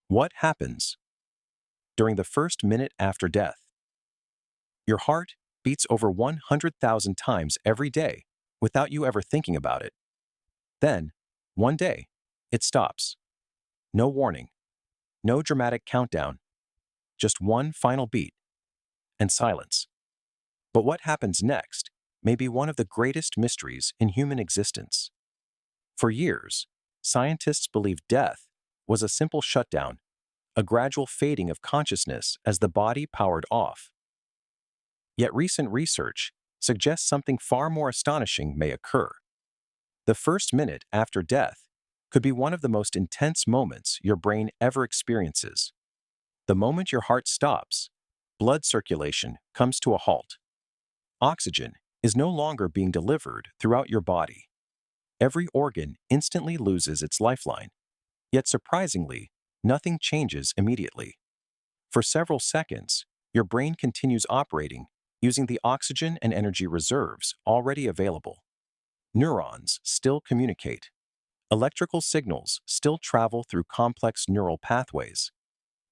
What happens during the first minute after death? Your heart beats over 100,000 times every day without you ever thinking about it. Then, one day, it stops. No warning, no dramatic countdown, just one final beat and silence. But what happens next may be one of the greatest mysteries in human existence. For years, scientists believed death was a simple shutdown, a gradual fading of consciousness as the body powered off. Yet recent research suggests something far more astonishing may occur. The first minute after death could be one of the most intense moments your brain ever experiences. The moment your heart stops, blood circulation comes to a halt. Oxygen is no longer being delivered throughout your body. Every organ instantly loses its lifeline. Yet surprisingly, nothing changes immediately. For several seconds, your brain continues operating using the oxygen and energy reserves already available. Neurons still communicate. Electrical signals still travel through complex neural pathways.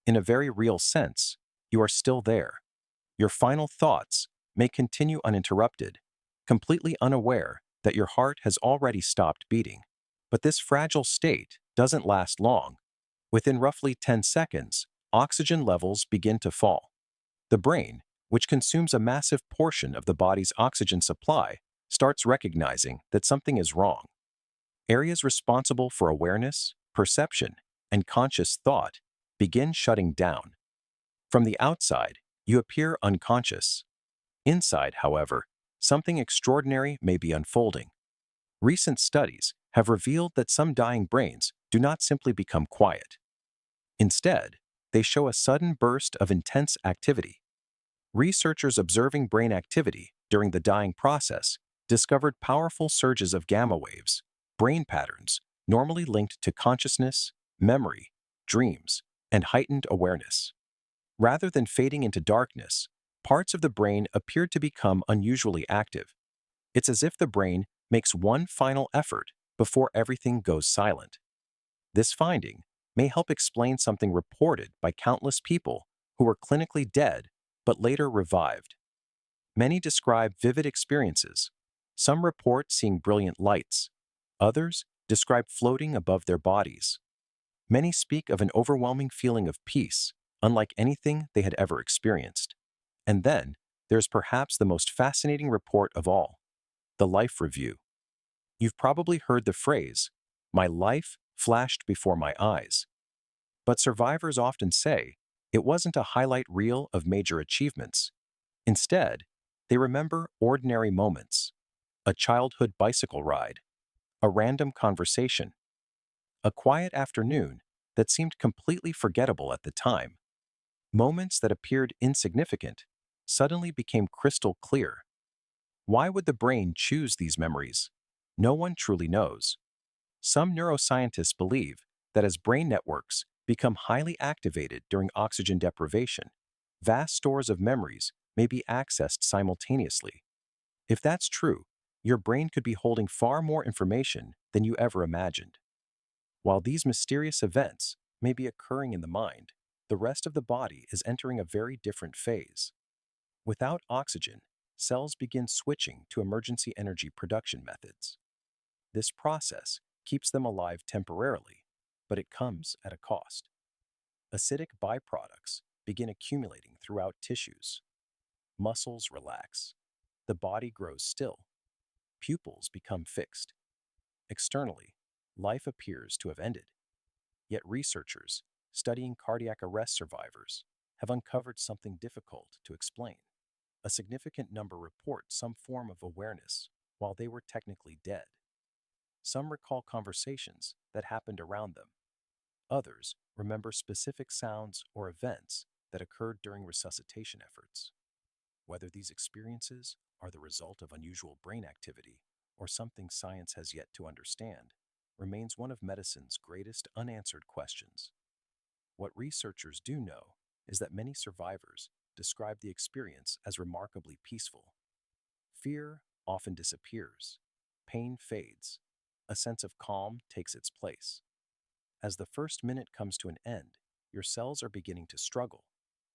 In a very real sense, you are still there. Your final thoughts may continue uninterrupted, completely unaware that your heart has already stopped beating. But this fragile state doesn't last long. Within roughly 10 seconds, oxygen levels begin to fall. The brain, which consumes a massive portion of the body's oxygen supply, starts recognizing that something is wrong. Areas responsible for awareness, perception, and conscious thought begin shutting down. From the outside, you appear unconscious. Inside, however, something extraordinary may be unfolding. Recent studies have revealed that some dying brains do not simply become quiet. Instead, they show a sudden burst of intense activity. Researchers observing brain activity during the dying process discovered powerful surges of gamma waves, brain patterns normally linked to consciousness, memory, dreams, and heightened awareness. Rather than fading into darkness, parts of the brain appeared to become unusually active. It's as if the brain makes one final effort before everything goes silent. This finding may help explain something reported by countless people who were clinically dead but later revived. Many describe vivid experiences. Some report seeing brilliant lights. Others describe floating above their bodies. Many speak of an overwhelming feeling of peace, unlike anything they had ever experienced. And then, there's perhaps the most fascinating report of all, the life review. You've probably heard the phrase, "My life flashed before my eyes." But survivors often say it wasn't a highlight reel of major achievements. Instead, they remember ordinary moments, a childhood bicycle ride, a random conversation, a quiet afternoon that seemed completely forgettable at the time. Moments that appeared insignificant suddenly became crystal clear. Why would the brain choose these memories? No one truly knows. Some neuroscientists believe that as brain networks become highly activated during oxygen deprivation, vast stores of memories may be accessed simultaneously. If that's true, your brain could be holding far more information than you ever imagined. While these mysterious events may be occurring in the mind, the rest of the body is entering a very different phase. Without oxygen, cells begin switching to emergency energy production methods. This process keeps them alive temporarily, but it comes at a cost. Acidic byproducts begin accumulating throughout tissues. Muscles relax. The body grows still. Pupils become fixed. Externally, life appears to have ended. Yet researchers studying cardiac arrest survivors have uncovered something difficult to explain. A significant number report some form of awareness while they were technically dead. Some recall conversations that happened around them. Others remember specific sounds or events that occurred during resuscitation efforts. Whether these experiences are the result of unusual brain activity or something science has yet to understand remains one of medicine's greatest unanswered questions. What researchers do know is that many survivors describe the experience as remarkably peaceful. Fear often disappears. Pain fades. A sense of calm takes its place. As the first minute comes to an end, Your cells are beginning to struggle,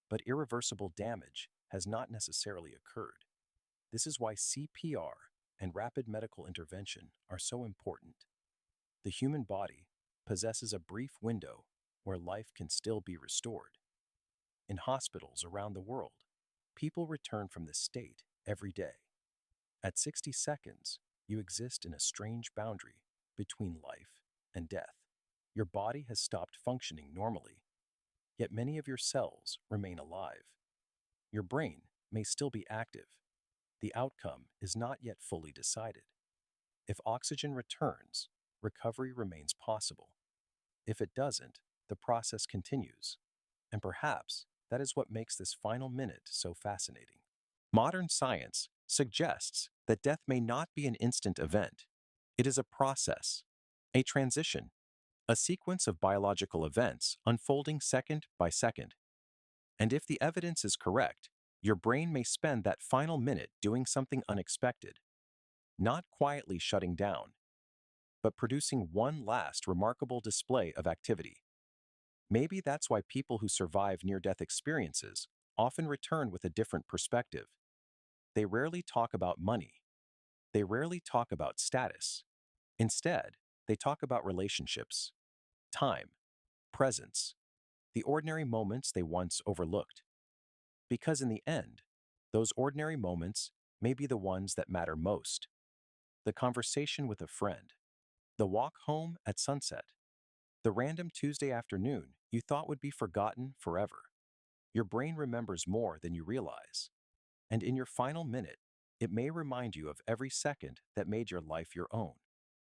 but irreversible damage has not necessarily occurred. This is why CPR and rapid medical intervention are so important. The human body possesses a brief window where life can still be restored. In hospitals around the world, people return from this state every day. At 60 seconds, you exist in a strange boundary between life and death. Your body has stopped functioning normally, yet many of your cells remain alive. Your brain may still be active. The outcome is not yet fully decided. If oxygen returns, recovery remains possible. If it doesn't, the process continues. And perhaps that is what makes this final minute so fascinating. Modern science suggests that death may not be an instant event. It is a process, a transition, a sequence of biological events unfolding second by second. And if the evidence is correct, your brain may spend that final minute doing something unexpected, not quietly shutting down, but producing one last remarkable display of activity. Maybe that's why people who survive near-death experiences often return with a different perspective. They rarely talk about money. They rarely talk about status. Instead, they talk about relationships, time, presence, the ordinary moments they once overlooked. Because in the end, those ordinary moments may be the ones that matter most. The conversation with a friend, the walk home at sunset, the random Tuesday afternoon you thought would be forgotten forever. Your brain remembers more than you realize. And in your final minute, it may remind you of every second that made your life your own.